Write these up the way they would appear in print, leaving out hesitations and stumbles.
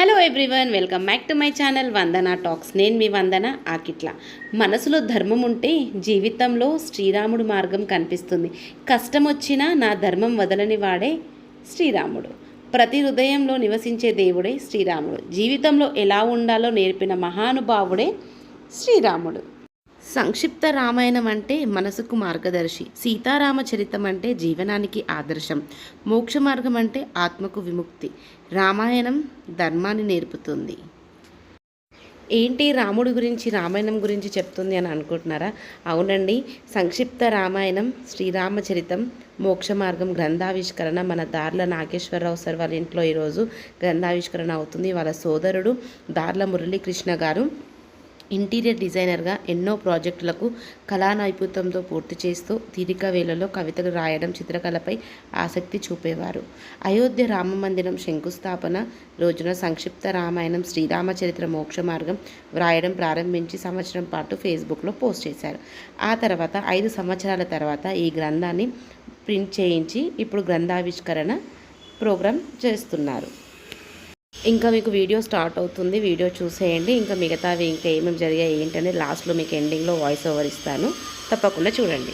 Hello everyone, welcome back to my channel Vandana talks. నేను మీ వందన ఆకిట్ల. మనసులో ధర్మం ఉంటే జీవితంలో శ్రీరాముడు మార్గం కనిపిస్తుంది. కష్టం వచ్చినా నా ధర్మం వదలని వాడే శ్రీరాముడు. ప్రతి హృదయంలో నివసించే దేవుడే శ్రీరాముడు. జీవితంలో ఎలా ఉండాలో నేర్పిన మహానుభావుడే శ్రీరాముడు. సంక్షిప్త రామాయణం అంటే మనసుకు మార్గదర్శి, సీతారామచరితం అంటే జీవనానికి ఆదర్శం, మోక్ష మార్గం అంటే ఆత్మకు విముక్తి. రామాయణం ధర్మాన్ని నేర్పుతుంది. ఏంటి రాముడి గురించి రామాయణం గురించి చెప్తుంది అని అనుకుంటున్నారా? అవునండి, సంక్షిప్త రామాయణం శ్రీరామచరితం మోక్ష మార్గం గ్రంథావిష్కరణ మన దార్ల నాగేశ్వరరావు సార్ వాళ్ళ ఇంట్లో ఈరోజు గ్రంథావిష్కరణ అవుతుంది. వాళ్ళ సోదరుడు దార్ల మురళీకృష్ణ గారు ఇంటీరియర్ డిజైనర్గా ఎన్నో ప్రాజెక్టులకు కళా నైపుణ్యంతో పూర్తి చేస్తూ తీరిక వేళలో కవితలు రాయడం, చిత్రకళపై ఆసక్తి చూపేవారు. అయోధ్య రామ మందిరం శంకుస్థాపన రోజున సంక్షిప్త రామాయణం శ్రీరామచరిత్ర మోక్ష మార్గం వ్రాయడం ప్రారంభించి సంవత్సరం పాటు ఫేస్బుక్లో పోస్ట్ చేశారు. ఆ తర్వాత 5 సంవత్సరాల తర్వాత ఈ గ్రంథాన్ని ప్రింట్ చేయించి ఇప్పుడు గ్రంథావిష్కరణ ప్రోగ్రాం చేస్తున్నారు. ఇంకా మీకు వీడియో స్టార్ట్ అవుతుంది, వీడియో చూసేయండి. ఇంకా మిగతావి ఇంకా ఏమేమి జరిగాయి ఏంటనేది లాస్ట్లో మీకు ఎండింగ్లో వాయిస్ ఓవర్ ఇస్తాను, తప్పకుండా చూడండి.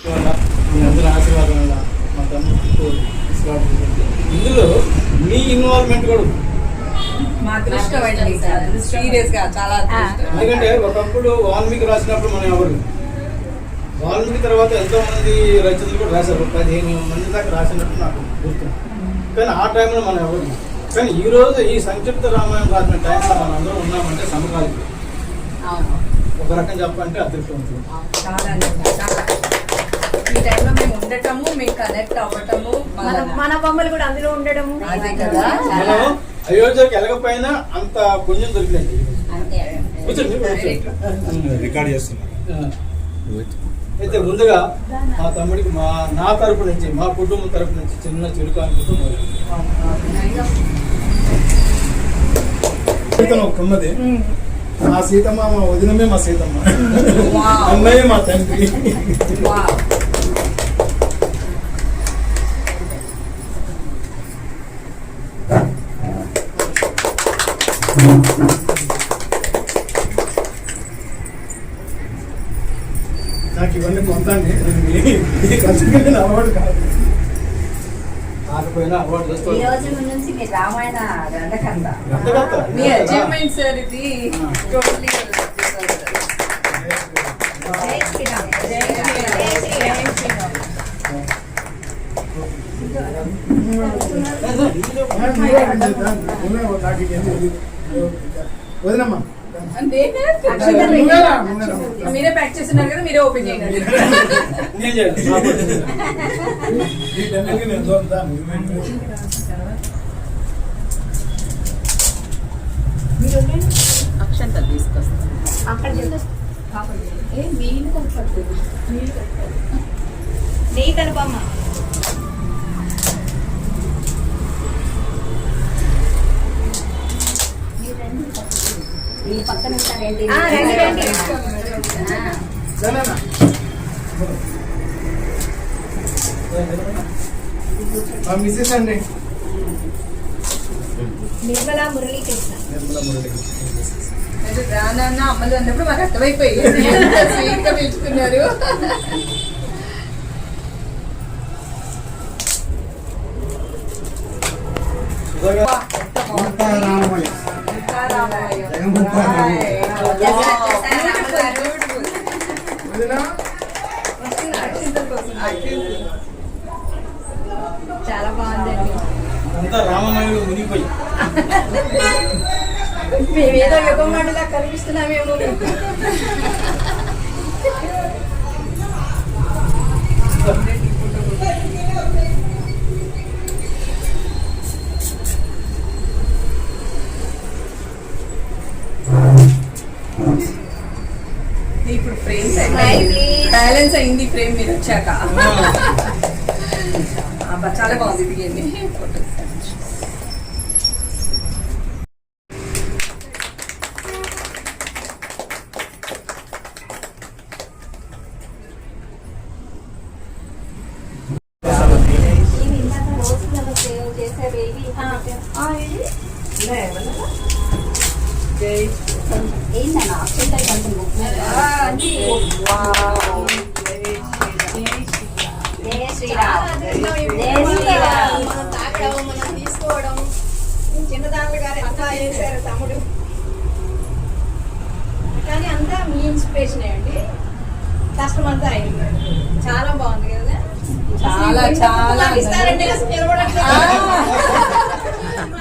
ఇందులో మీ ఇన్వాల్వ్మెంట్ కూడా ఎందుకంటే ఒకప్పుడు వాల్మీకి రాసినప్పుడు మనం ఎవరు వాల్మీకి తర్వాత ఎంతో మంది రచయితలు కూడా రాశారు, 15 మంది దాకా రాసినట్టు నాకు గుర్తు. కానీ ఆ టైంలో మనం ఎవరు, కానీ ఈ రోజు ఈ సంక్షిప్త రామాయణం రాసిన టైంలో మనం అందరం ఉన్నామంటే సమకాలిక. ఒక రకం చెప్పాలంటే అదృష్టవంతులు. ఈ టైంలో మేము ఉండటము, మేము కనెక్ట్ అవ్వటము, మన బొమ్మలు కూడా అందులో ఉండడము. మనం అయోధ్యకి వెళ్ళకపోయినా అంత పుణ్యం దొరికింది. రికార్డ్ చేస్తున్నారు. అయితే ముందుగా మా తమ్ముడికి నా తరపు నుంచి, మా కుటుంబం తరపు నుంచి చిన్న చిరుకానుకుంటూ ఉన్నది. మా సీతమ్మ మా వదినమే మా సీతమ్మ, అన్నయ్య మా తండ్రి. నాకు ఇవన్నీ పొందండి, అలవాటు కాదు. కాకపోయినా అలవాటు ఈ రోజు నుంచి మీ రామాయణ గ్రంథకర్త, మీ అచీవ్మెంట్ సార్ ఇది. టోటలీ జై శ్రీరామ్, జై శ్రీరామ్. వదినమ్మా మీరే ప్యాక్ చేస్తున్నారు కదా, మీరే ఓపెన్ చేయండి. అక్షంతలు తీసుకొస్తాను. అక్కడ నీ కలపమ్మా. పక్కన మిసెస్ అండి నిర్మలా మురళీకృష్ణ. రానన్న అమ్మలు అన్నప్పుడు మాకు అర్థమైపోయింది, స్వీట్ గా పిలుచుకున్నారు. చాలా బాగుందండి. అంతా రామమయంలో మునిగిపోయి మేమేదో యుగం మండలా కనిపిస్తున్నామేమో. ఇప్పుడు ఫ్రేమ్ బ్యాలెన్స్ అయింది, ఫ్రేమ్ మీరు వచ్చాక చాలా బాగుంది. దిగండి చేసేవి ఏంటన్నా అక్షంత కలిసి బుక్ మీద జయ శ్రీరామ్ జయ శ్రీరామ్. మనం తాగడం మనం తీసుకోవడం చిన్నదాంట్లో గారు ఎంత చేశారు తమ్ముడు, కానీ అంతా మీ ఇన్స్పిరేషనే అండి. కష్టం అంతా అయింది, చాలా బాగుంది కదా. చాలా చాలా ఇస్తారంటే అసలు నిలబడట్లేదు.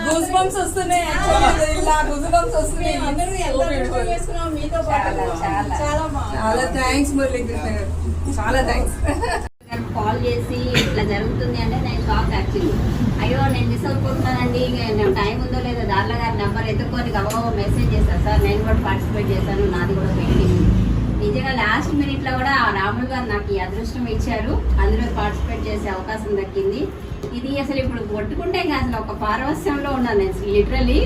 గూస్ బంప్స్ వస్తున్నాయి, ఇలా గూస్ బంప్స్ వస్తున్నాయి. అందరూ ఎంత enjoy చేసుకున్నాం మీతో పాటు. చాలా చాలా బాగుంది. చాలా థ్యాంక్స్ మురళీకృష్ణ గారు, చాలా థ్యాంక్స్. కాల్ చేసి ఇట్లా జరుగుతుంది అంటే నేను షాక్ యాక్చువల్లీ. అయ్యో నేను మిస్ అయిపోతున్నానండి, నేను టైం ఉందో లేదో దార్ల గారి నెంబర్ ఎత్తుకొని గబగబా మెసేజ్ చేస్తాను సార్, నేను కూడా పార్టిసిపేట్ చేశాను, నాది కూడా పెయింటింగ్. నిజంగా లాస్ట్ మినిట్లో కూడా రాములు గారు నాకు ఈ అదృష్టం ఇచ్చారు, అందులో పార్టిసిపేట్ చేసే అవకాశం దక్కింది. ఇది అసలు ఇప్పుడు కొట్టుకుంటే ఇంకా అసలు ఒక పారవస్యంలో ఉన్నాను నేను లిటరలీ.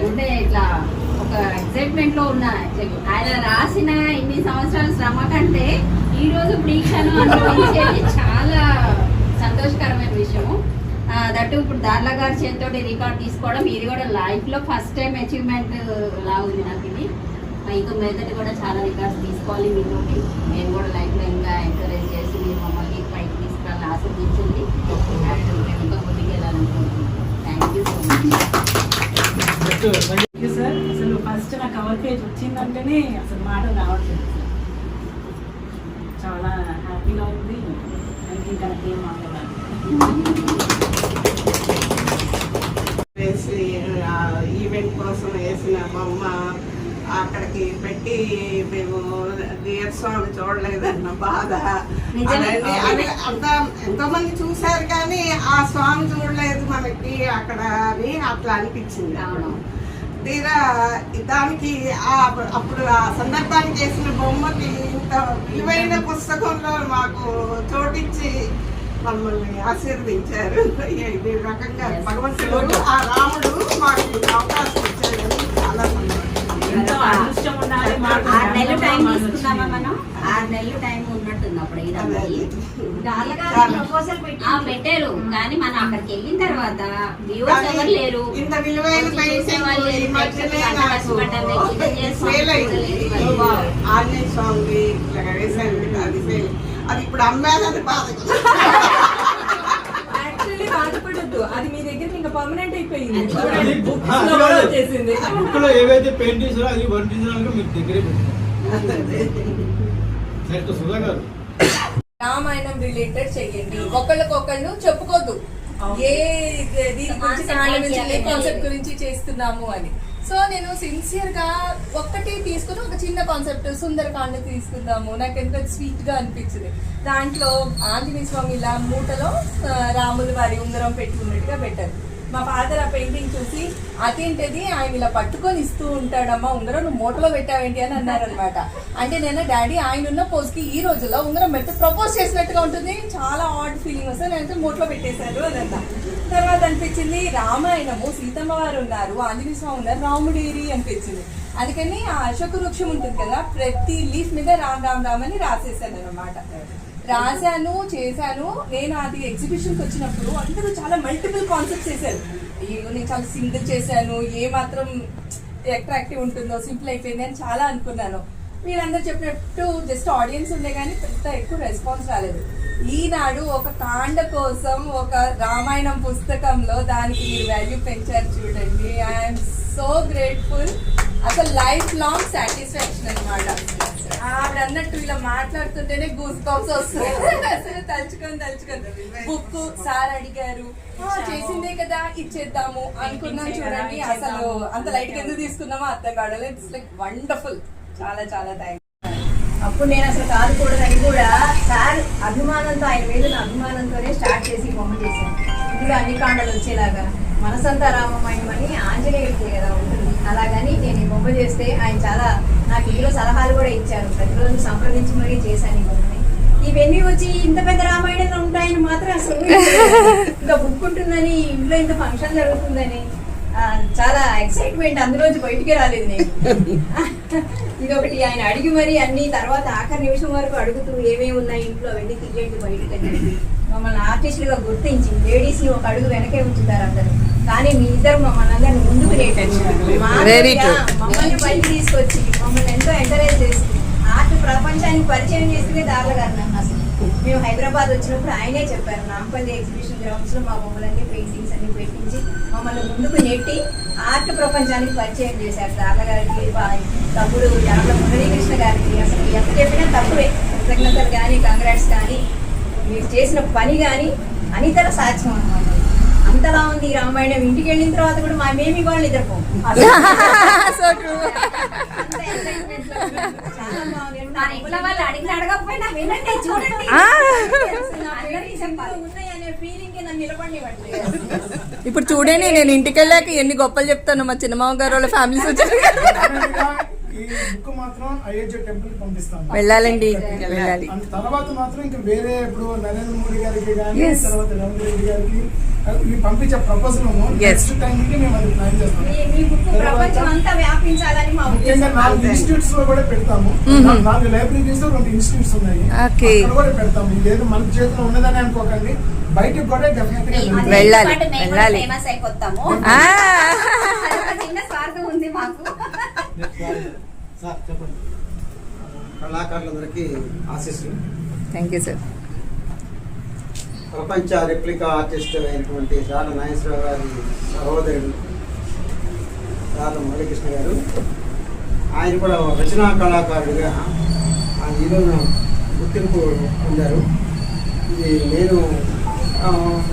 ఉంటే ఇట్లా ఒక ఎక్సైట్మెంట్లో ఉన్నా. ఆయన రాసిన ఇన్ని సంవత్సరాల శ్రమ కంటే ఈ రోజు ప్రీక్షను అనుభవించేది చాలా సంతోషకరమైన విషయము. దట్టు ఇప్పుడు దార్లా గారి చేతితో రికార్డ్ తీసుకోవడం, ఇది కూడా లైఫ్లో ఫస్ట్ టైం అచీవ్మెంట్ లా ఉంది నాకు. ఇది ఇంకా మీదటి కూడా చాలా రికార్డ్స్ తీసుకోవాలి మీతోటి. నేను కూడా లైఫ్లో ఇంకా ఎంకరేజ్ చేసి మీరు మమ్మల్ని పైకి తీసుకురాలని ఆశీర్వదించింది. ఇంకా ముందుకు వెళ్ళాలనుకుంటున్నాను. Thank you so much. Sir అసలు ఫస్ట్ నా కవర్ పేజ్ వచ్చిందంటేనే అసలు మాటలు రావట్లేదు. చాలా హ్యాపీగా ఉంది. ఇంకా ఏం మాట్లాడాలి. ఈవెంట్ కోసం వేసిన బొమ్మ అక్కడికి పెట్టి మేము డియర్ స్వామి చూడలేదన్న బాధ. అంతా ఎంతో మంది చూశారు కానీ ఆ స్వామి చూడలేదు మనకి అక్కడ అని అట్లా అనిపించింది. తీరా దానికి అప్పుడు ఆ సందర్భానికి వేసిన బొమ్మకి ఇంత విలువైన పుస్తకంలో మాకు చోటిచ్చి మమ్మల్ని ఆశీర్వదించారు. ఈ రకంగా భగవంతుడు ఆ రాముడు మాకు అవకాశం ఇచ్చారు. చాలా ఎంతో అదృష్టం ఉండాలి. 6 నెలలు టైం తీసుకున్నామా మనం? 6 నెలలు టైం ఉన్నట్టుంది అప్పుడు. ప్రపోజల్ పెట్టారు కానీ మనం అక్కడికి వెళ్ళిన తర్వాత వ్యూవర్స్ ఎవరు లేరు. ఇంత విలువైన ఆంజనేయ స్వామి ఇట్లా వేసాను అది సేల్. అది ఇప్పుడు అమ్మాలని బాధ. యాక్చువల్లీ బాధపడద్దు, అది మీ దగ్గర ఇంకా పర్మనెంట్ అయిపోయింది. బుక్ లో ఏవైతే పెయింటింగ్స్ అది ఒరిజినల్ గా మీకు దగ్గరే నెక్స్ట్ సుధా గారు రామాయణం రిలేటెడ్ చెయ్యండి, ఒకళ్ళకొకళ్ళు చెప్పుకోద్దు ఏ దీని గురించి ఏ కాన్సెప్ట్ గురించి చేస్తున్నాము అని. సో నేను సిన్సియర్ గా ఒక్కటి తీసుకుని ఒక చిన్న కాన్సెప్ట్ సుందరకాండ తీసుకుందాము, నాకు ఎంత స్వీట్ గా అనిపించింది. దాంట్లో ఆంజనేయ స్వామి ఇలా మూటలో రాములు వారి ఉంగరం పెట్టుకున్నట్టుగా పెట్టారు. మా ఫాదర్ ఆ పెయింటింగ్ చూసి అదేంటిది ఆయన ఇలా పట్టుకొని ఇస్తూ ఉంటాడమ్మా ఉంగరం, నువ్వు మూటలో పెట్టావేంటి అని అన్నారనమాట. అంటే నేను డాడీ ఆయన ఉన్న పోజ్కి ఈ రోజుల్లో ఉంగరం పెడితే ప్రపోజ్ చేసినట్టుగా ఉంటుంది, చాలా ఆడ్ ఫీలింగ్ వస్తుంది, నేనైతే మూటలో పెట్టేశారు అదంతా. తర్వాత అనిపించింది రామాయణము సీతమ్మ వారు ఉన్నారు, ఆంజనేయ స్వామి ఉన్నారు, రాముడేరి అనిపించింది. అందుకని ఆ అశోక వృక్షం ఉంటుంది కదా, ప్రతి లీఫ్ మీద రామ్ రామ్ రామ్ అని రాసేసాను అనమాట. రాశాను, చేశాను. నేను అది ఎగ్జిబిషన్కి వచ్చినప్పుడు అందరూ చాలా మల్టిపుల్ కాన్సెప్ట్స్ చేశారు. అయ్యో నేను చాలా సింగిల్ చేశాను, ఏ మాత్రం అట్రాక్టివ్ ఉంటుందో, సింపుల్ అయిపోయింది అని చాలా అనుకున్నాను. వీళ్ళందరూ చెప్పినట్టు జస్ట్ ఆడియన్స్ ఉండే కానీ పెద్ద ఎక్కువ రెస్పాన్స్ రాలేదు. ఈనాడు ఒక కాండ కోసం ఒక రామాయణం పుస్తకంలో దానికి మీరు వాల్యూ పెంచారు చూడండి. I'm so grateful. అసలు లైఫ్ లాంగ్ సాటిస్ఫాక్షన్ అనమాట. ఆవిడ అన్నట్టు ఇలా మాట్లాడుతుంటేనే గూస్ బంప్స్ వస్తాయి. అసలు తలుచుకొని బుక్ సార్ అడిగారు, చేసిందే కదా ఇచ్చేద్దాము అనుకున్నాం చూడండి. అసలు అంత లైట్ గా ఎందుకు తీసుకున్నామో అర్థం కావడం. It's like wonderful. చాలా చాలా థ్యాంక్స్. అప్పుడు నేను అసలు కాదుకూడదని కూడా సార్ అభిమానంతో, ఆయన మీద అభిమానంతోనే స్టార్ట్ చేసి బొమ్మ చేశాను. ఇందులో అన్ని కాండలు వచ్చేలాగా మనసంతా రామమయం అని ఆంజనేయుడికి కదా ఉంటుంది. అలాగని నేను ఈ బొమ్మ చేస్తే ఆయన చాలా నాకు హీరో సలహాలు కూడా ఇచ్చారు. ప్రతిరోజు సంప్రదించి మరీ చేశాను ఈ బొమ్మని. ఇవన్నీ వచ్చి ఇంత పెద్ద రామాయణంలో ఉంటాయని మాత్రం అసలు ఇంకా బుక్ ఉంటుందని, ఇంట్లో ఇంత ఫంక్షన్ జరుగుతుందని చాలా ఎక్సైట్మెంట్. అందులోంచి బయటికే రాలేదు నేను. ఇదొకటి ఆయన అడిగి మరి అన్ని తర్వాత ఆఖరి నిమిషం వరకు అడుగుతూ ఏమేమి ఉన్నాయి ఇంట్లో అవన్నీ తీయండి బయటకు అని చెప్పి మమ్మల్ని ఆర్టిస్టులుగా గుర్తించి లేడీస్ని ఒక అడుగు వెనకే ఉంచుతారు అందరూ. కానీ మీ ఇద్దరు మమ్మల్ని అందరినీ ముందుకు నేర్పించారు. మా Very true. మమ్మల్ని బయటికి తీసుకొచ్చి మమ్మల్ని ఎంతో ఎంకరేజ్ చేసి ఆర్ట్ ప్రపంచానికి పరిచయం చేసిందే దార్ల గారు నన్ను అసలు. మేము హైదరాబాద్ వచ్చినప్పుడు ఆయనే చెప్పారు, నాంపల్లి ఎగ్జిబిషన్ గ్రౌండ్స్ లో మా బొమ్మలన్నీ పెయింటింగ్స్ అన్ని పెట్టించి మమ్మల్ని ముందుకు నెట్టి ఆర్ట్ ప్రపంచానికి పరిచయం చేశారు. దార్ల గారికి తమ్ముడు దాంట్లో మురళీకృష్ణ గారికి అసలు ఎంత చెప్పినా తప్పుడే. కృతజ్ఞతలు కానీ కంగ్రాట్స్ కానీ మీరు చేసిన పని కానీ అనితర సాధ్యం అన్నమాట. అంతలా ఉంది ఈ రామాయణం. ఇంటికి వెళ్ళిన తర్వాత కూడా మేము వాళ్ళు నిద్రపోం. So true. అంత excitement లో ఉన్నాం. చాలా బాగుంది. నా ఇంట్లో వాళ్ళు అడిగిన అడగకపోయినా వినండి, చూడండి. అసలు నా paintings ఎంతో ఉన్నాయనే feeling కి నన్ను నిలబడనివ్వట్లేదు. ఇప్పుడు చూడండి, నేను ఇంటికి వెళ్ళాక ఎన్ని గొప్పలు చెప్తాను. మా చిన్నమామ గారు వాళ్ళ ఫ్యామిలీస్ వచ్చారు. ఈ బుక్ మాత్రం అయోధ్య టెంపుల్ కి పంపిస్తాను. వెళ్ళాలండి, వెళ్ళాలి. అండ్ తర్వాత మాత్రం ఇంకా వేరే ఇప్పుడు నరేంద్ర మోడీ గారికి కానీ Yes. తర్వాత రేవంత్ రెడ్డి గారికి ఇవి పంపించే ప్రపోజల్ Yes. నెక్స్ట్ టైం కి మేము అది ప్లాన్ చేస్తాం. మీ బుక్ ప్రపంచం అంతా వ్యాపించాలని మా ముఖ్యంగా ఉద్దేశం. 4 ఇన్స్టిట్యూట్స్ లో కూడా పెడతాము. 4 లైబ్రరీస్ 2 ఇన్స్టిట్యూట్స్ ఉన్నాయి. Okay. అక్కడ కూడా పెడతాము. ఇదేదో మన చేతిలో ఉన్నదని అనుకోకండి, బయటకు కూడా డెఫినెట్ గా వెళ్తాం. వెళ్ళాలి, పాటు మేము కూడా వెళ్ళాలి. ఫేమస్ అయిపోతాము. ఆ. అదొక చిన్న స్వార్థం ఉంది మాకు. సార్ చెప్పండి. కళాకారులందరికీ ఆశీస్సులు. Thank you sir. ప్రపంచ రెప్లికా ఆర్టిస్ట్ అయినటువంటి దాన నాగేశ్వరరావు గారి సహోదరుడు దాన మురళీకృష్ణ గారు, ఆయన కూడా రచనా కళాకారుడిగా ఆయన ఈరోజు గుర్తింపు పొందారు. ఇది నేను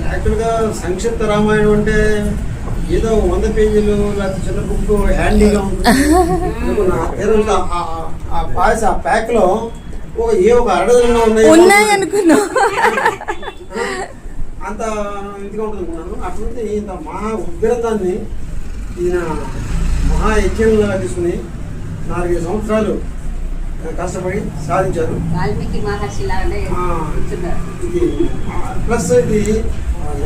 యాక్చువల్గా సంక్షిప్త రామాయణం అంటే ఏదో 100 పేజీలు లేకపోతే చిన్న బుక్ హ్యాండీగా ఉంటుంది అనుకున్నా. ఏదంటే ఆ పాయస ఆ ప్యాక్ లో ఒక అరడదనంగా ఉన్నాయి అనుకున్నా. అంత ఇదిగా ఉంటుంది అనుకున్నాను. అటువంటి ఇంత మహా ఉగ్రతాన్ని ఈయన మహాయజ్ఞంగా తీసుకుని 4 సంవత్సరాలు కష్టపడి సాధించారు. వాల్మీకి మహర్షి లాగానే కూర్చున్నారు. ఇది ప్లస్ ఇది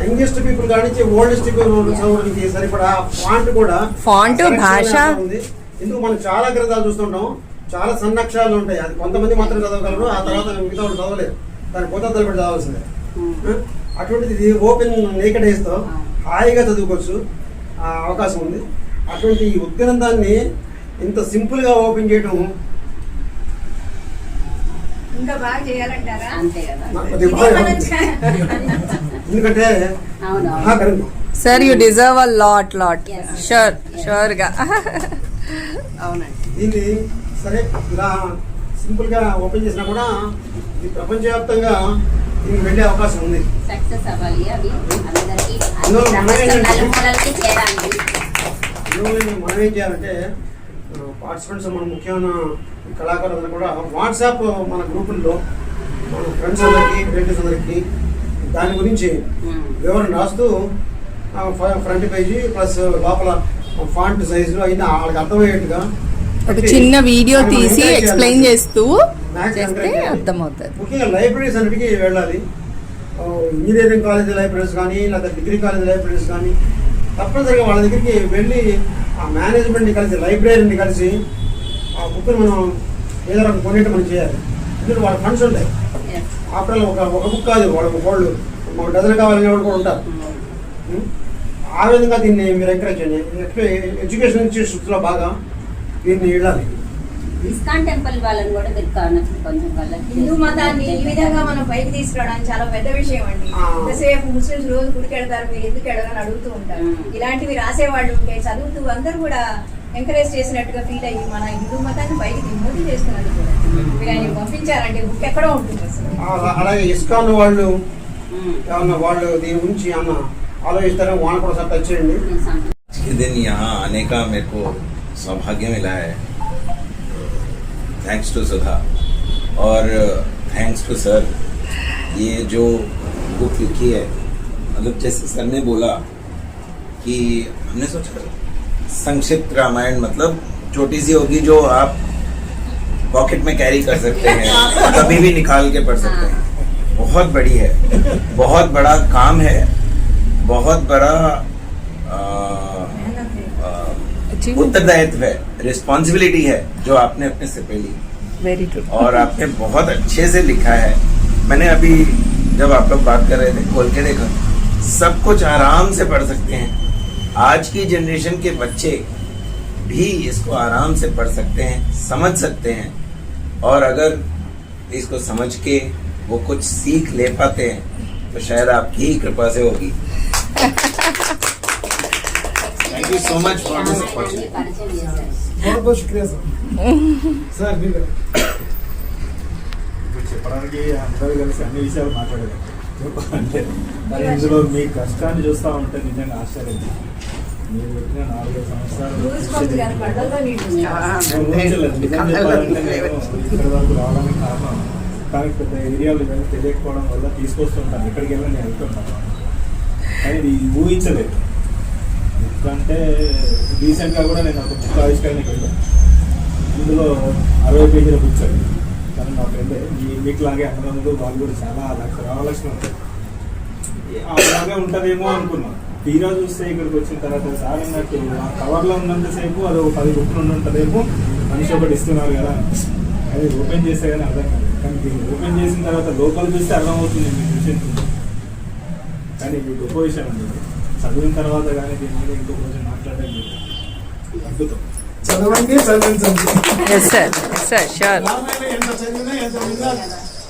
యంగెస్ట్ పీపుల్ కానించి ఓల్డెస్ట్ చదువుకి సరిపడా ఫాంట్ కూడా ఫాంట్ భాష ఉంది. ఎందుకు మనం చాలా గ్రంథాలు చూస్తుంటాం, చాలా సన్నక్షరాలు ఉంటాయి. అది కొంతమంది మాత్రం చదవగలరు, ఆ తర్వాత మిగతా వాళ్ళు చదవలేరు. దాని కొత్త తలపెట్టి చదవాల్సిందే. అటువంటిది ఇది ఓపెన్ నేకెడ్ తో హాయిగా చదువుకోవచ్చు, అవకాశం ఉంది. అటువంటి ఈ ఉద్గ్రంథాన్ని ఇంత సింపుల్ గా ఓపెన్ చేయడం ఇంకా బాగా చేయాలంటారా? అంతే కదా. నాకు కొద్దిగా బాగా ఉంది. ఎందుకంటే అవును. మహాగ్రంథం. Sir, you deserve a lot. Sure గా. అవునండి. దీన్ని సరే ఇలా సింపుల్ గా ఓపెన్ చేసినా కూడా ఇది ప్రపంచవ్యాప్తంగా దీనికి వెళ్ళే అవకాశం ఉంది. సక్సెస్ అవ్వాలి అవి అందరికీ, అందులో నలుమూలలకి చేరాలి. మనం ఏం చేయాలంటే పార్టిసిపెంట్స్ మన ముఖ్యమైన కళాకారులందరూ కూడా వాట్సాప్ మన గ్రూపుల్లో మన ఫ్రెండ్స్ అందరికి రిలేటివ్స్ అందరికి దాని గురించి వివరణ రాస్తూ ఫ్రంట్ పేజీ ప్లస్ లోపల ఫాంట్ సైజు అయినా వాళ్ళకి అర్థమయ్యేట్టుగా ఒక చిన్న వీడియో తీసి ఎక్స్ప్లెయిన్ చేస్తూ చేస్తే అర్థమవుతుంది. ముఖ్యంగా లైబ్రరీస్ అన్నిటికీ వెళ్ళాలి. ఇంజనీరింగ్ కాలేజ్ లైబ్రరీస్ కానీ లేదా డిగ్రీ కాలేజ్ లైబ్రరీస్ కానీ తప్పనిసరిగా వాళ్ళ దగ్గరికి వెళ్ళి ఆ మేనేజ్మెంట్ని కలిసి లైబ్రరీని కలిసి ఆ బుక్ని మనం ఏదో రకం కొనేట్టు మనం చేయాలి. ఎందుకంటే వాళ్ళ ఫండ్స్ ఉంటాయి. ఆఫ్టర్ ఒక బుక్ కాదు, వాళ్ళు మాకు డజన్ కావాలనే వాళ్ళు కూడా ఉంటారు. ఆ విధంగా దీన్ని మీరు ఎంకరేజ్ చేయండి. ఎడ్యుకేషన్ ఇన్స్టిట్యూట్స్లో బాగా దీన్ని వెళ్ళాలి. ఇస్కాన్ టెంపుల్ వాళ్ళని కూడా కొంచెం వాళ్ళకి హిందూ మతాన్ని ఈ విధంగా మనం పైకి తీసుకురావడానికి చాలా పెద్ద విషయం అండి. ఎంతసేపు ముస్లిమ్స్ రోజు గుడికి వెళ్తారు, మీరు ఎందుకు వెళ్ళాలని అడుగుతూ ఉంటారు. ఇలాంటివి రాసేవాళ్ళు ఉంటే చదువుతూ అందరూ కూడా ఎంకరేజ్ చేసినట్టుగా ఫీల్ అయ్యి మన హిందూ మతాన్ని పైకి దిగుమతి చేస్తున్నారు కూడా. మీరు ఆయన పంపించారంటే బుక్ ఎక్కడో ఉంటుంది అసలు. అలాగే ఇస్కాన్ వాళ్ళు ఏమన్నా వాళ్ళు దీని గురించి ఏమన్నా ఆలోచిస్తారో వాళ్ళని కూడా సార్ టచ్ చేయండి. के दिन यहाँ आने का मेरे को सौभाग्य मिला है, थैंक्स टू सुधा और थैंक्स टू सर. ये जो बुक लिखी है, मतलब जैसे सर ने बोला कि हमने सोचा संक्षिप्त रामायण मतलब छोटी सी होगी जो आप पॉकेट में कैरी कर सकते हैं, कभी भी निकाल के पढ़ सकते हैं. बहुत बड़ी है, बहुत बड़ा काम है, बहुत बड़ा उत्तरदायित्व है, रिस्पॉन्सिबिलिटी है जो आपने अपने से पे ली. Very true. और आपने बहुत अच्छे से लिखा है. मैंने अभी जब आप लोग बात कर रहे थे खोल के देखा, सब कुछ आराम से पढ़ सकते हैं. आज की जनरेशन के बच्चे भी इसको आराम से पढ़ सकते हैं, समझ सकते हैं, और अगर इसको समझ के वो कुछ सीख ले पाते हैं तो शायद आपकी ही कृपा से होगी। Thank you so much for this opportunity. పరిచయం చేశారు. बहुत बहुत शुक्रिया सर। सर ఇప్పుడు చెప్పడానికి అందరూ కలిసి అన్ని విషయాలు మాట్లాడారు చెప్పాలంటే మరి ఇందులో మీ కష్టాన్ని చూస్తూ ఉంటే నిజంగా ఆశ్చర్యం. మీరు పెట్టిన 4 సంవత్సరాలు రూల్స్ బంద్ గారు కళ్ళల్లో నీళ్ళు నేను ఊహించలేదు. నిజం చెప్పాలంటే నేను ఇక్కడి వరకు రావడానికి కారణం కానీ పెద్ద ఏరియాలు కానీ తెలియకపోవడం వల్ల తీసుకొస్తుంటాను. ఎక్కడికి వెళ్ళి నేను వెళ్తుంటాను కానీ ఇది ఊహించలేదు. ఎందుకంటే రీసెంట్గా కూడా నేను ఒక బుక్ ఆవిష్కరణకి వెళ్ళాను. ఇందులో 60 పేజీల బుక్స్ అవి. కానీ మా ఫ్రెండ్ మీకులాగే అన్నదమ్ములు వాళ్ళు కూడా చాలా రామలక్ష్మి ఉంటాయి. అలాగే ఉంటుందేమో అనుకున్నాను. తీరా చూస్తే ఇక్కడికి వచ్చిన తర్వాత సార్ అన్నట్టు ఆ కవర్లో ఉన్నంతసేపు అది ఒక 10 బుక్లు ఉంటుందేమో మనిషి ఒకటి ఇస్తున్నారు కదా, అది ఓపెన్ చేస్తే కానీ అర్థం కాదు. కానీ దీన్ని ఓపెన్ చేసిన తర్వాత లోపల చూస్తే అర్థమవుతుంది మీకు విషయం. కానీ ఇది గొప్ప విషయం అండి. చదివిన తర్వాత కానీ దీని మీద ఇంకో కొంచెం మాట్లాడడం అద్భుతం. చదవండి చదివించండి. రామాయణం ఎంత చదివినా ఎంత విన్నా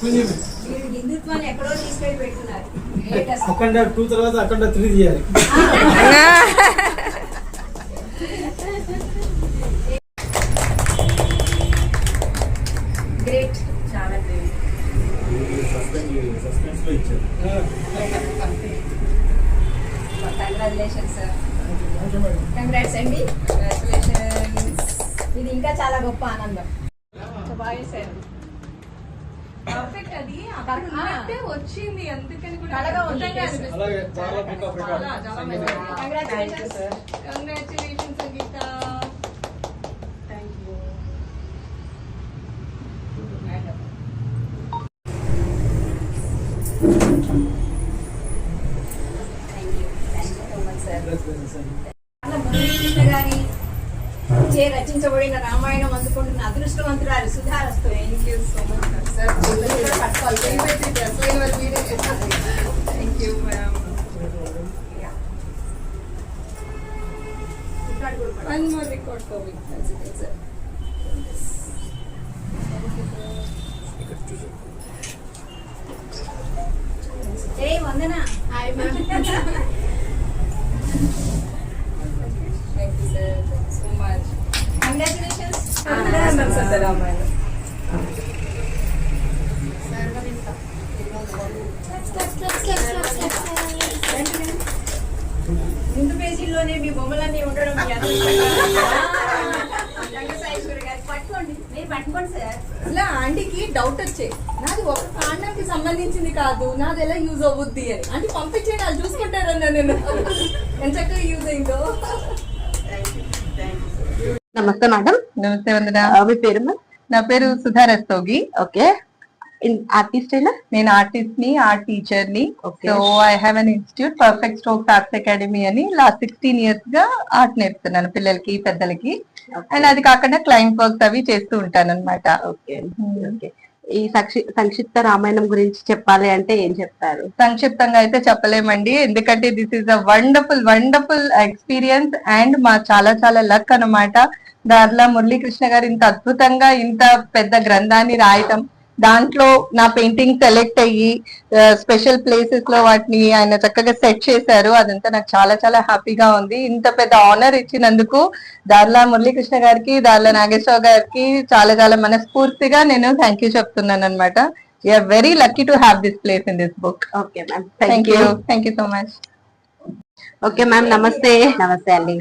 పుణ్యమే. మీరు హిందుత్వాన్ని ఎక్కడో తీసుకెళ్ళి పెట్టున్నారు. అఖండ 2 తర్వాత అఖండ 3 తీయాలి. గ్రేట్, చాలా గ్రేట్. సస్పెన్స్లో ఇచ్చారు. Congratulations sir. కంగ్రాట్స్ అండి. కంగ్రాచులేషన్స్. ఇది ఇంకా చాలా గొప్ప ఆనందం. బాగా సార్. పర్ఫెక్ట్. అది అక్కడ ఉన్నట్టే వచ్చింది. అందుకని కూడా కళగా ఉంది. అద్భుతంగా అనిపిస్తుంది. అలాగే చాలా book of record. చాలా మంచిది. Congratulations sir. Congratulations Sangeetha. Thank you. Muralikrishna గారి చే రచించబడిన రామాయణం అందుకుంటున్న అదృష్టవంతురాలు సుధారస్తు. Thank you so much sir. పట్టుకోవాలి. Thank you ma'am. One more record for me. That's it, sir. ఏ Vandana. Hi, ma'am. Thank you, sir. Thank you so much. Congratulations. Ramayana. ముందు పేజీల్లోనే మీ బొమ్మలన్నీ ఉండడం మీ అదృష్టం. రంగసాయేశ్వరి గారికి పట్టుకోండి. మీరు పట్టుకోండి సార్. ఇలా ఆంటీకి డౌట్ వచ్చాయి. నాది ఒక కాండంకి సంబంధించింది కాదు, నాది ఎలా యూజ్ అవుద్ది అని. అంటే పంపించేయండి, వాళ్ళు చూసుకుంటారన్నా నేను ఎంత చక్కగా యూజ్ అయిందో. నమస్తే మేడం. నమస్తే వందన. మీ పేరు మ్యామ్? నా పేరు సుధా రస్తోగి. ఓకే. ఆర్టిస్ట్ అయినా? నేను ఆర్టిస్ట్ ని, ఆర్ట్ టీచర్ ని. Okay. So I have an institute, perfect strokes arts academy అని. లాస్ట్ 16 years గా ఆర్ట్ నేర్పుతున్నాను పిల్లలకి, పెద్దలకి. అండ్ అది కాకుండా క్లయింట్ వర్క్స్ అవి చేస్తూ ఉంటాను అనమాట. ఓకే. ఓకే. ఈ సంక్షిప్త రామాయణం గురించి చెప్పాలి అంటే ఏం చెప్తారు? సంక్షిప్తంగా అయితే చెప్పలేమండి, ఎందుకంటే this is a wonderful experience and మా చాలా చాలా లక్ అన్నమాట. దార్లా మురళీకృష్ణ గారు ఇంత అద్భుతంగా ఇంత పెద్ద గ్రంథాన్ని రాయటం, దాంట్లో నా పెయింటింగ్ సెలెక్ట్ అయ్యి స్పెషల్ ప్లేసెస్ లో వాటిని ఆయన చక్కగా సెట్ చేశారు. అదంతా నాకు చాలా చాలా హ్యాపీగా ఉంది. ఇంత పెద్ద ఆనర్ ఇచ్చినందుకు దార్లా మురళీకృష్ణ గారికి, దార్లా నాగేశ్వర గారికి చాలా చాలా మనస్ఫూర్తిగా నేను థ్యాంక్ యూ చెప్తున్నాను అనమాట. We are very lucky to have this place in this book. Okay ma'am. Thank you so much. Okay ma'am, నమస్తే. నమస్తే అండి.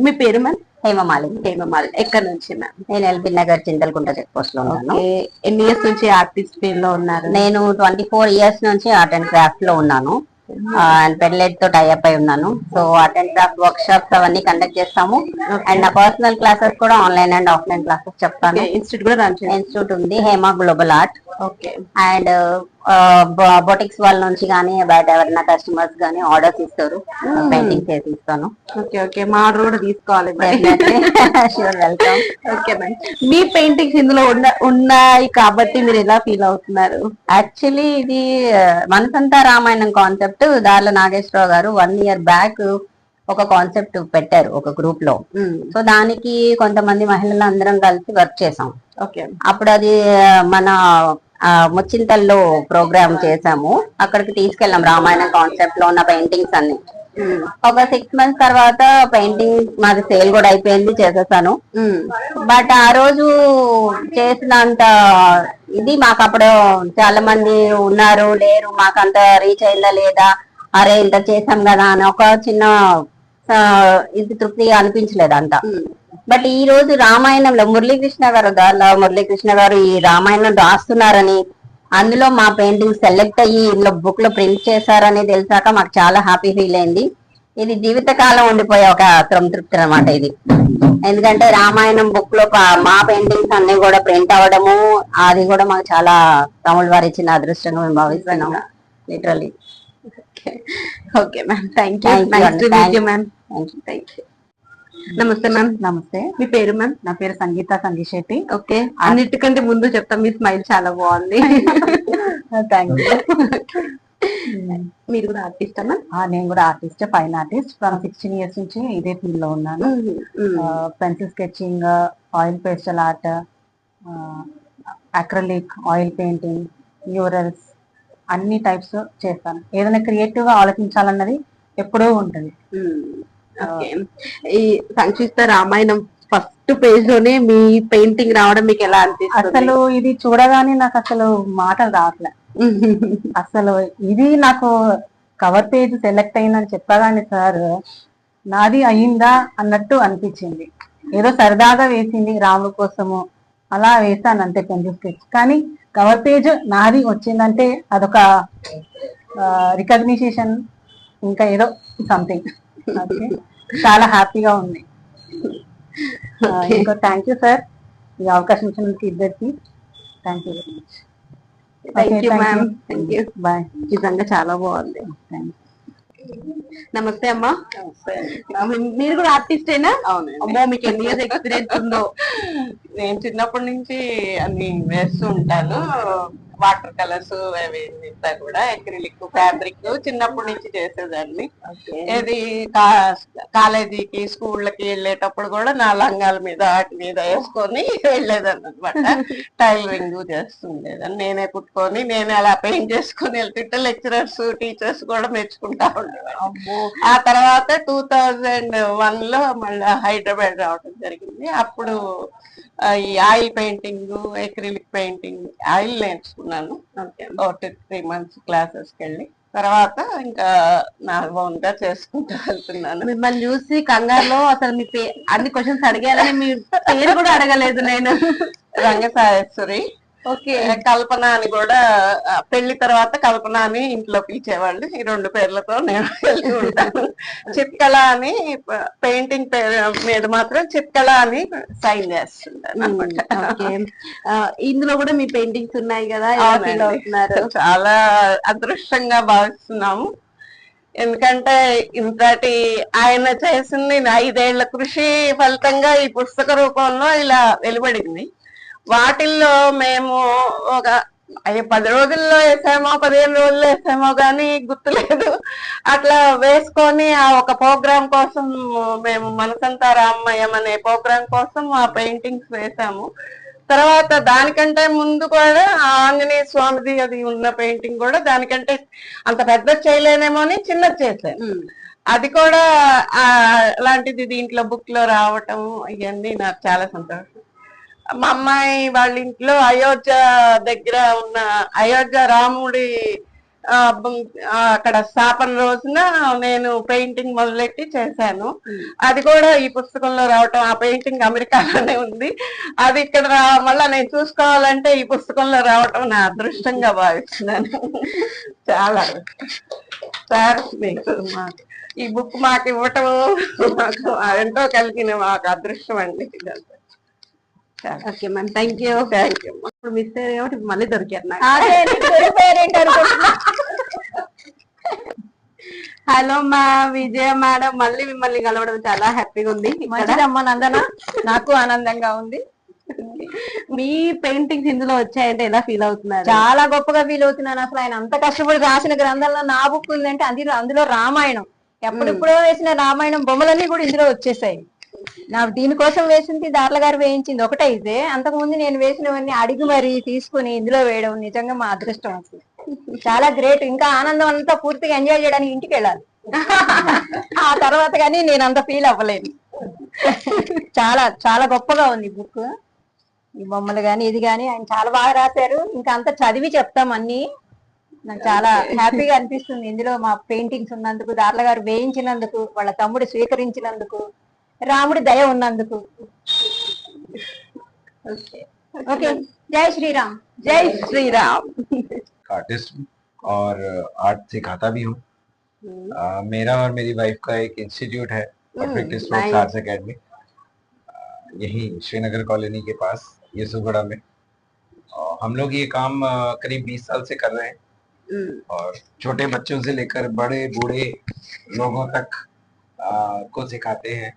మీ పేరు మ్యామ్? హేమమాలిని. హేమమాలి. ఎక్కడి నుంచి మ్యామ్? నేను ఎల్బీ నగర్ చింతలకుంట చెక్ పోస్ట్ లో ఉన్నాను. ఓకే. ఎన్ని ఇయర్స్ నుంచి ఆర్టిస్ట్ ఫీల్డ్ లో ఉన్నారు? నేను 24 years నుంచి ఆర్ట్ అండ్ క్రాఫ్ట్ లో ఉన్నాను. అండ్ పెడ్లైట్ తో టైఅప్ అయి ఉన్నాను. So art and craft work shops అవన్నీ కండక్ట్ చేస్తాము. అండ్ నా పర్సనల్ క్లాసెస్ కూడా ఆన్లైన్ అండ్ ఆఫ్లైన్ క్లాసెస్ చెప్తాను. ఇన్స్టిట్యూట్ కూడా రన్ చేయండి? ఇన్స్టిట్యూట్ ఉంది, Hema global art. Okay. And boutiques వాళ్ళ నుంచి కానీ బయట ఎవరైనా కస్టమర్స్ కానీ ఆర్డర్స్ ఇస్తారు, పెయింటింగ్ చేసి ఇస్తాను. ఓకే. ఓకే. మా ఆర్డర్ కూడా తీసుకోవాలి. Sure, welcome. Okay ma'am. మీ పెయింటింగ్స్ ఇందులో ఉన్నాయి కాబట్టి మీరు ఎలా ఫీల్ అవుతున్నారు? యాక్చువల్లీ ఇది మనసంతా రామాయణం కాన్సెప్ట్ దార్ల నాగేశ్వరరావు గారు 1 year బ్యాక్ ఒక కాన్సెప్ట్ పెట్టారు ఒక గ్రూప్ లో. సో దానికి కొంతమంది మహిళలు అందరం కలిసి వర్క్ చేసాం. ఓకే. అప్పుడు అది మన ముచ్చింతల్లో ప్రోగ్రామ్ చేసాము. అక్కడికి తీసుకెళ్ళాం రామాయణం కాన్సెప్ట్ లో ఉన్న పెయింటింగ్స్ అన్ని. ఒక 6 months తర్వాత పెయింటింగ్ మాది సేల్ కూడా అయిపోయింది, చేసేసాను. బట్ ఆ రోజు చేసినంత ఇది మాకు అప్పుడు చాలా మంది ఉన్నారు లేరు, మాకు అంత రీచ్ అయిందా లేదా, అరే ఇంత చేసాం కదా అని ఒక చిన్న ఇది తృప్తిగా అనిపించలేదు అంత. బట్ ఈ రోజు రామాయణంలో మురళీకృష్ణ గారు ఈ రామాయణం రాస్తున్నారని, అందులో మా పెయింటింగ్ సెలెక్ట్ అయ్యి ఇందులో బుక్ లో ప్రింట్ చేశారని తెలిసాక మాకు చాలా హ్యాపీ ఫీల్ అయింది. ఇది జీవితకాలం ఉండిపోయే ఒక సంతృప్తి అన్నమాట ఇది. ఎందుకంటే రామాయణం బుక్ లో మా పెయింటింగ్స్ అన్ని కూడా ప్రింట్ అవ్వడము, అది కూడా మాకు చాలా తమిళ వారు ఇచ్చిన అదృష్టంగా మేము భావిస్తున్నాము literally. Okay ma'am, thank you. Nice to meet you ma'am. Thank you. నమస్తే మ్యామ్. నమస్తే, మీ పేరు మ్యామ్? నా పేరు సంగీత సంగీశెట్టి. ఓకే. అన్నిటికంటే ముందు చెప్తాం, మీ స్మైల్ చాలా బాగుంది. Thank you. మీరు కూడా ఆర్టిస్ట్ మ్యామ్? నేను కూడా artist, fine artist. From 16 years నుంచి ఇదే ఫీల్డ్ లో ఉన్నాను. Pencil sketching, oil pastel art, acrylic, oil painting, murals అన్ని టైప్స్ చేస్తాను. ఏదైనా క్రియేటివ్ గా ఆలోచించాలన్నది ఎప్పుడూ ఉంటుంది. ఓకే. ఈ సంక్షిప్త రామాయణం ఫస్ట్ పేజ్ లోనే మీ పెయింటింగ్ రావడం మీకు ఎలా అనిపిస్తుంది? అసలు ఇది చూడగానే నాకు అసలు మాటలు రావట్లే. అసలు ఇది నాకు కవర్ పేజ్ సెలెక్ట్ అయిందని చెప్పగానే సార్ నాది అయిందా అన్నట్టు అనిపించింది. ఏదో సరదాగా వేసింది రాముడు కోసము అలా వేసాను అంతే పెన్సిల్ స్కెచ్. కానీ కవర్ పేజ్ నాది వచ్చిందంటే అదొక రికగ్నిషన్, ఇంకా ఏదో సంథింగ్. చాలా హ్యాపీగా ఉంది. ఇంకా థ్యాంక్ యూ సార్, ఈ అవకాశం ఇచ్చినందుకు ఇద్దరికి thank you very much. Thank you ma'am. Thank you. Bye. నిజంగా చాలా బాగుంది. నమస్తే అమ్మా. మీరు కూడా ఆర్టిస్టేనా? అమ్మో, మీకు ఎన్ని ఇయర్స్ ఎక్స్పీరియన్స్ ఉందో? నేను చిన్నప్పటి నుంచి అన్ని వేస్తూ ఉంటాను. వాటర్ కలర్స్ అవి ఇంతా కూడా అక్రిలిక్, ఫ్యాబ్రిక్ చిన్నప్పటి నుంచి చేసేదాన్ని. ఇది కాలేజీకి స్కూళ్ళకి వెళ్ళేటప్పుడు కూడా నా లంగాల మీద వాటి మీద వేసుకొని వెళ్ళేదాన్ని అనమాట. టైలరింగ్ చేస్తుండేదాన్ని, నేనే కుట్టుకొని నేనే అలా పెయింట్ చేసుకొని వెళ్తుంటే లెక్చరర్స్ టీచర్స్ కూడా మెచ్చుకుంటా ఉండేవాళ్ళు. ఆ తర్వాత 2001 లో మళ్ళీ హైదరాబాద్ రావడం జరిగింది. అప్పుడు ఈ oil painting, acrylic painting, oil నేర్చుకున్నాను. 3 months క్లాసెస్కి వెళ్ళి తర్వాత ఇంకా నా ఓన్ గా చేసుకుంటూ వెళ్తున్నాను. మిమ్మల్ని చూసి కంగారులో అసలు మీ అన్ని క్వశ్చన్స్ అడిగారని మీ పేరు కూడా అడగలేదు నేను. రంగసాయేశ్వరి. ఓకే. కల్పన అని కూడా పెళ్లి తర్వాత కల్పన అని ఇంట్లో పిలిచేవాళ్ళు. ఈ 2 పేర్లతో నేను వెళ్తూ ఉంటాను. చిత్కళ అని పెయింటింగ్ పేరు మీద మాత్రం చిత్కళ అని సైన్ చేస్తుంటాను అనమాట. ఇందులో కూడా మీ పెయింటింగ్స్ ఉన్నాయి కదా, ఎలా ఫీల్ అవుతున్నారు? చాలా అదృష్టంగా భావిస్తున్నాము. ఎందుకంటే ఇంతటి ఆయన చేసింది 5 ఏళ్ల కృషి ఫలితంగా ఈ పుస్తక రూపంలో ఇలా వెలువడింది. వాటిల్లో మేము ఒక 10 రోజుల్లో వేసామో 15 రోజుల్లో వేసామో కానీ గుర్తులేదు. అట్లా వేసుకొని ఆ ఒక ప్రోగ్రాం కోసం మేము మనసంతా రామమయం అనే ప్రోగ్రాం కోసం ఆ పెయింటింగ్స్ వేసాము. తర్వాత దానికంటే ముందు కూడా ఆంజనేయ స్వామిది అది ఉన్న పెయింటింగ్ కూడా దానికంటే అంత పెద్ద చేయలేనేమో అని చిన్నది చేశాను. అది కూడా అలాంటిది దీంట్లో బుక్ లో రావటం ఇవన్నీ నాకు చాలా సంతోషం. మా అమ్మాయి వాళ్ళ ఇంట్లో అయోధ్య దగ్గర ఉన్న అయోధ్య రాముడి అక్కడ స్థాపన రోజున నేను పెయింటింగ్ మొదలెట్టి చేశాను. అది కూడా ఈ పుస్తకంలో రావటం, ఆ పెయింటింగ్ అమెరికాలోనే ఉంది. అది ఇక్కడ మళ్ళా నేను చూసుకోవాలంటే ఈ పుస్తకంలో రావటం నా అదృష్టంగా భావిస్తున్నాను. చాలా సార్ మీకు ఈ బుక్ మాకు ఇవ్వటం మాకు ఎంతో కలిగిన మాకు అదృష్టం అండి. Okay ma'am, thank you. ఇప్పుడు మిస్ అయ్యారు కాబట్టి మళ్ళీ దొరికారు నాకు. హలో మా విజయ మేడం, మళ్ళీ మిమ్మల్ని కలవడం చాలా హ్యాపీగా ఉంది. మంచిదమ్మా నందన, నాకు ఆనందంగా ఉంది. మీ పెయింటింగ్స్ ఇందులో వచ్చాయంటే ఎలా ఫీల్ అవుతున్నారు? చాలా గొప్పగా ఫీల్ అవుతున్నాను. అసలు ఆయన అంత కష్టపడి రాసిన గ్రంథంలో నా బుక్ ఉందంటే అందులో రామాయణం ఎప్పుడిప్పుడో వేసిన రామాయణం బొమ్మలన్నీ కూడా ఇందులో వచ్చేసాయి. నాకు దీనికోసం వేసింది దార్ల గారు వేయించింది ఒకటైతే, అంతకుముందు నేను వేసినవన్నీ అడిగి మరి తీసుకుని ఇందులో వేయడం నిజంగా మా అదృష్టం అసలు. చాలా గ్రేట్. ఇంకా ఆనందం అంతా పూర్తిగా ఎంజాయ్ చేయడానికి ఇంటికి వెళ్ళాలి. ఆ తర్వాత కానీ నేను అంత ఫీల్ అవ్వలేను. చాలా చాలా గొప్పగా ఉంది బుక్. ఈ బొమ్మలు గాని ఇది గాని ఆయన చాలా బాగా రాశారు. ఇంకా అంతా చదివి చెప్తాం అన్ని. నాకు చాలా హ్యాపీగా అనిపిస్తుంది ఇందులో మా పెయింటింగ్స్ ఉన్నందుకు, దార్ల గారు వేయించినందుకు, వాళ్ళ తమ్ముడు స్వీకరించినందుకు, రాముడి దయ ఉన్నందుకు. ఓకే, జై శ్రీరామ్. జై శ్రీరామ్. आर्टिस्ट और आर्ट सिखाता भी हूँ। मेरा और मेरी वाइफ का एक इंस्टीट्यूट है, परफेक्ट स्ट्रोक्स आर्ट्स एकेडमी, यहीं श्रीनगर कॉलोनी के पास यूसुफगढ़ में। हम लोग ये काम करीब 20 साल से कर रहे हैं और छोटे बच्चों से लेकर बड़े बूढ़े लोगों तक को सिखाते हैं।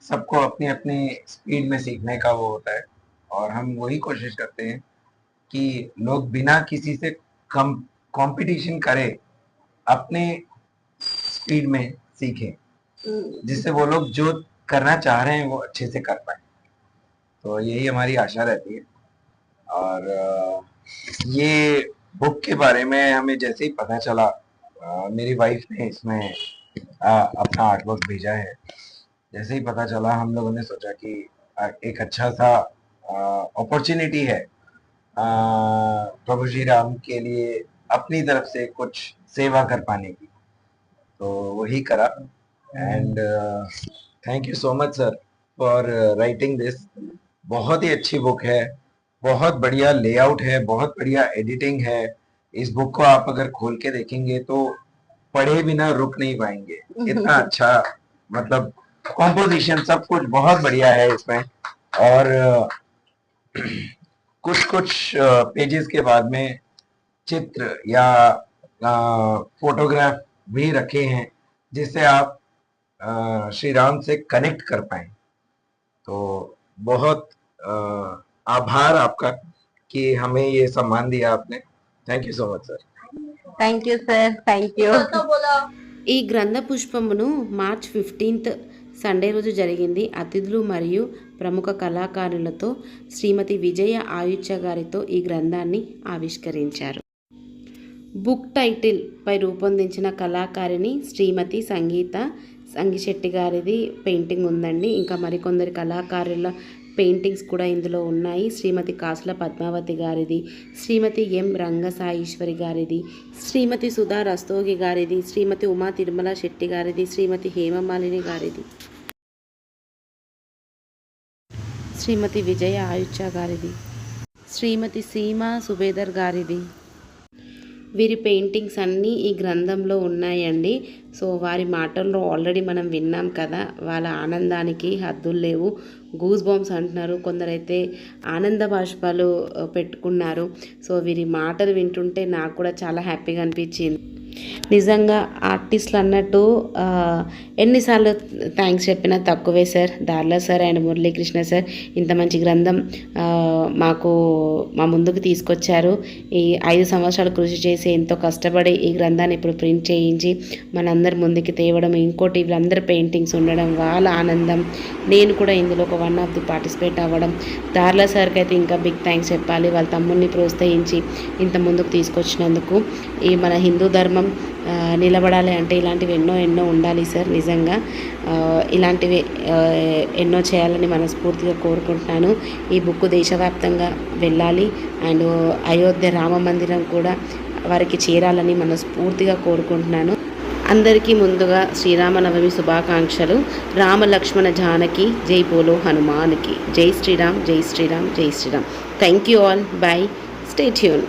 सबको अपनी अपनी स्पीड में सीखने का वो होता है और हम वही कोशिश करते हैं कि लोग बिना किसी से कंपटीशन करे अपने स्पीड में सीखें, जिससे वो लोग जो करना चाह रहे हैं वो अच्छे से कर पाए। तो यही हमारी आशा रहती है। और ये बुक के बारे में हमें जैसे ही पता चला, मेरी वाइफ ने इसमें अपना आर्टवर्क भेजा है। जैसे ही पता चला हम लोगों ने सोचा कि एक अच्छा सा अपॉर्चुनिटी है प्रभु श्री राम के लिए अपनी तरफ से कुछ सेवा कर पाने की, तो वही करा। And thank you so much sir for writing this. बहुत ही अच्छी बुक है, बहुत बढ़िया लेआउट है, बहुत बढ़िया एडिटिंग है। इस बुक को आप अगर खोल के देखेंगे तो पढ़े बिना रुक नहीं पाएंगे। इतना अच्छा, मतलब कॉम्पोजिशन सब कुछ बहुत बढ़िया है इसमें। और कुछ कुछ पेजेस के बाद में चित्र या फोटोग्राफ भी रखे हैं, जिससे आप श्री राम से कनेक्ट कर पाए। तो बहुत आभार आपका कि हमें ये सम्मान दिया आपने। Thank you so much sir. Thank you sir, thank you. ఈ గ్రంథ పుష్పమును మార్చ్ 15th సండే రోజు జరిగింది. అతిథులు మరియు ప్రముఖ కళాకారులతో శ్రీమతి విజయ ఆయుచ్చ గారితో ఈ గ్రంథాన్ని ఆవిష్కరించారు. బుక్ టైటిల్ పై రూపొందించిన కళాకారిణి శ్రీమతి సంగీత సంగిశెట్టి గారిది పెయింటింగ్ ఉందండి. ఇంకా మరికొందరి కళాకారుల పెయింటింగ్స్ కూడా ఇందులో ఉన్నాయి. శ్రీమతి కాసుల పద్మావతి గారిది, శ్రీమతి ఎం రంగసాయిశ్వరి గారిది, శ్రీమతి సుధా రస్తోగి గారిది, శ్రీమతి ఉమా తిరుమల శెట్టి గారిది, శ్రీమతి హేమమాలిని గారిది, శ్రీమతి విజయ ఆయుచ్చ గారిది, శ్రీమతి సీమా సుబేదర్ గారిది. వీరి పెయింటింగ్స్ అన్నీ ఈ గ్రంథంలో ఉన్నాయండి. సో వారి మాటల్లో ఆల్రెడీ మనం విన్నాం కదా, వాళ్ళ ఆనందానికి హద్దులు లేవు. గూస్ బాంబ్స్ అంటున్నారు, కొందరైతే ఆనంద బాష్పాలు పెట్టుకున్నారు. సో వీరి మాటలు వింటుంటే నాకు కూడా చాలా హ్యాపీగా అనిపించింది. నిజంగా ఆర్టిస్టులు అన్నట్టు ఎన్నిసార్లు థ్యాంక్స్ చెప్పినా తక్కువే sir. Darla sir and Muralikrishna sir ఇంత మంచి గ్రంథం మా ముందుకు తీసుకొచ్చారు. ఈ 5 సంవత్సరాలు కృషి చేసి ఎంతో కష్టపడి ఈ గ్రంథాన్ని ఇప్పుడు ప్రింట్ చేయించి మనందరి ముందుకు తేవడం, ఇంకోటి వీళ్ళందరూ పెయింటింగ్స్ ఉండడం, వాళ్ళ ఆనందం, నేను కూడా ఇందులో ఒక 1 ఆఫ్ ది పార్టిసిపేట్ అవ్వడం. దార్లా సార్కి అయితే ఇంకా బిగ్ థ్యాంక్స్ చెప్పాలి, వాళ్ళ తమ్ముడిని ప్రోత్సహించి ఇంత ముందుకు తీసుకొచ్చినందుకు. ఈ మన హిందూ ధర్మం నిలబడాలి అంటే ఇలాంటివి ఎన్నో ఉండాలి సార్. నిజంగా ఇలాంటివి ఎన్నో చేయాలని మనస్ఫూర్తిగా కోరుకుంటున్నాను. ఈ బుక్ దేశవ్యాప్తంగా వెళ్ళాలి అండ్ అయోధ్య రామ మందిరం కూడా వారికి చేరాలని మనస్ఫూర్తిగా కోరుకుంటున్నాను. అందరికీ ముందుగా శ్రీరామనవమి శుభాకాంక్షలు. రామ లక్ష్మణ జానకి జై బోలో హనుమాన్కి. జై శ్రీరామ్, జై శ్రీరామ్, జై Sriram. Thank you all. Bye. Stay tune.